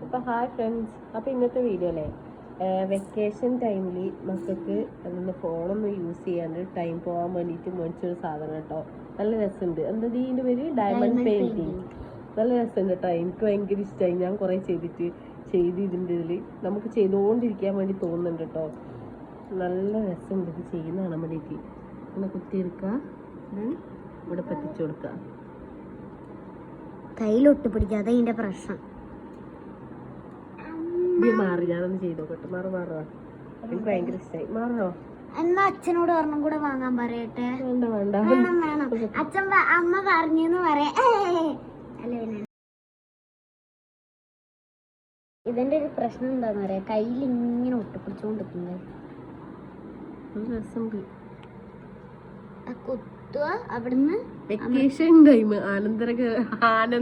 അപ്പോൾ hi friends, അപ്പോൾ ഇന്നത്തെ വീഡിയോ അല്ലേ വെക്കേഷൻ ടൈമിൽ മക്കൾക്ക് അതൊന്ന് ഫോണൊന്നും യൂസ് ചെയ്യാണ്ട് ടൈം പോകാൻ വേണ്ടിയിട്ട് മേടിച്ചൊരു സാധനം കേട്ടോ. നല്ല രസമുണ്ട്. എന്താ ഇതിൻ്റെ പേര്? Diamond painting. നല്ല രസമുണ്ട് കേട്ടോ. എനിക്ക് ഭയങ്കര ഇഷ്ടമായി. ഞാൻ കുറേ ഇതിൻ്റെ ഇതിൽ നമുക്ക് ചെയ്തുകൊണ്ടിരിക്കാൻ വേണ്ടി തോന്നുന്നുണ്ട് കേട്ടോ. നല്ല രസമുണ്ട് ഇത് ചെയ്യുന്ന കാണാൻ വേണ്ടിയിട്ട്. ഒന്ന് കുത്തിയെടുക്കുക, ഇവിടെ പറ്റിച്ചു കൊടുക്കുക. കയ്യിലൊട്ട് പിടിക്കാതെ ഇതിൻ്റെ പ്രശ്നം. മാറി ഞാനൊന്ന് ചെയ്തോ കേട്ടോ. മാറോ എനിക്ക് ഭയങ്കര ഇഷ്ടമായി. മാറോ എന്നാ അച്ഛനോട് ഒരെണ്ണം കൂടെ വാങ്ങാൻ പറയട്ടെ. വേണ്ട വേണം. അച്ഛൻ അമ്മ പറഞ്ഞെന്ന് പറയാ. ഇതിന്റെ ഒരു പ്രശ്നം എന്താന്ന് പറയാ, കയ്യിൽ ഇങ്ങനെ ഒട്ടിപ്പിടിച്ചോണ്ടിരിക്കുന്നത്. കുത്തുക അവിടുന്ന്. വെക്കേഷൻ ടൈം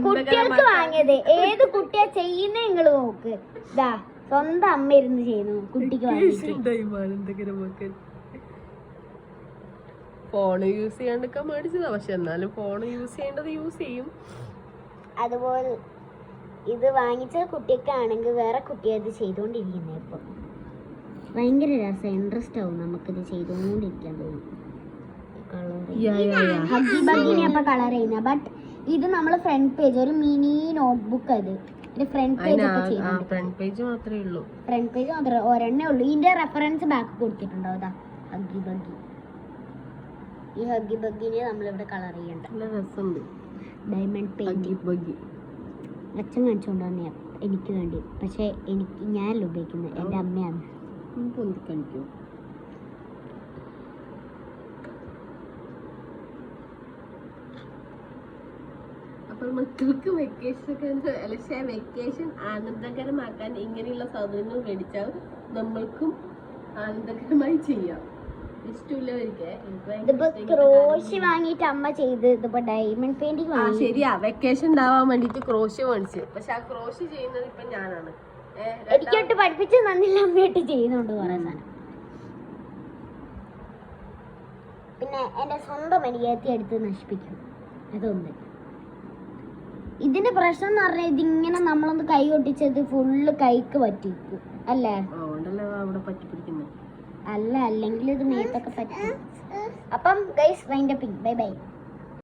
കുട്ടികൾക്ക് വാങ്ങിയത് ഏത് കുട്ടിയാ ചെയ്യുന്ന നിങ്ങള് നോക്ക്. ഇതാ സ്വന്തം അമ്മ ഇരുന്ന് ചെയ്യുന്നു കുട്ടിക്ക് വാങ്ങിയിട്ട്. ഫോൺ യൂസ് ചെയ്യാണ്ടൊക്കെ മേടിച്ചതാ, പക്ഷെ എന്നാലും ഫോൺ യൂസ് ചെയ്യേണ്ടത് യൂസ് ചെയ്യും. അതുപോലെ ഇത് വാങ്ങിച്ച കുട്ടിക്കാണെങ്കിൽ വേറെ കുട്ടിയെ ഇത് ചെയ്തോണ്ടിരിക്കുന്നത്. ഇപ്പൊ ഭയങ്കര രസം, ഇൻട്രസ്റ്റ് ആവും നമുക്കിത് ചെയ്തോണ്ടിരിക്കാൻ തോന്നും. ഹഗ്ഗി ബഗ്ഗിനെ അപ്പൊ കളർ ചെയ്യുന്ന. ബട്ട് ഇത് നമ്മള് ഫ്രണ്ട് പേജ്, ഒരു മിനി നോട്ട്ബുക്ക്. അത് ഫ്രണ്ട് പേജ് ഫ്രണ്ട് പേജ് മാത്രമേ ഉള്ളൂ. ഫ്രണ്ട് പേജ് മാത്രമേ ഒരെണ്ണേ ഉള്ളൂ. ഇതിന്റെ റെഫറൻസ് ബാക്ക് കൊടുത്തിട്ടുണ്ടോ? അതാ ഹഗ്ഗി ബഗ്ഗി. ഈ ഹഗ്ഗി ബഗ്ഗിനെ നമ്മളിവിടെ കളർ ചെയ്യണ്ട. നല്ല രസമുണ്ട്. ഡയമണ്ട് പെയിന്റ് അച്ഛൻ കാണിച്ചോണ്ട് തന്നെയാ എനിക്ക് വേണ്ടി. പക്ഷെ ഞാനല്ല ഉപയോഗിക്കുന്നത്, എൻ്റെ അമ്മയാണ്. പൊന്തിക്കാണിക്കോ? അപ്പോൾ മക്കൾക്ക് വെക്കേഷൻ ആനന്ദകരമാക്കാൻ ഇങ്ങനെയുള്ള സാധനങ്ങൾ മേടിച്ചാൽ നമ്മൾക്കും ആനന്ദകരമായി ചെയ്യാം. ക്രോഷ്യ വാങ്ങിയിട്ട് അമ്മ ചെയ്ത് ഇതിപ്പോ ഡയമണ്ട് പെയിന്റിംഗ്. ശരിയാ, വെക്കേഷൻ ഉണ്ടാവാൻ വേണ്ടിട്ട് ക്രോഷ്യ മേടിച്ചു. പക്ഷെ ആ ക്രോഷ്യ ചെയ്യുന്നത് ഇപ്പൊ ഞാനാണ്. എനിക്കോട്ട് പഠിപ്പിച്ച് നന്നില്ല, അമ്മയോട്ട് ചെയ്യുന്നുണ്ട് കുറെ സാധനം. പിന്നെ എന്റെ സ്വന്തം അനിയത്തി എടുത്ത് നശിപ്പിക്കും. അതുകൊണ്ട് ഇതിന്റെ പ്രശ്നം എന്ന് പറഞ്ഞാൽ ഇതിങ്ങനെ നമ്മളൊന്ന് കൈ ഒട്ടിച്ചത് ഫുള്ള് കൈക്ക് പറ്റിക്കും അല്ലേ? അല്ല, അല്ലെങ്കിൽ ഇത് മേത്തൊക്കെ പറ്റും. അപ്പം guys wind upping. Bye bye.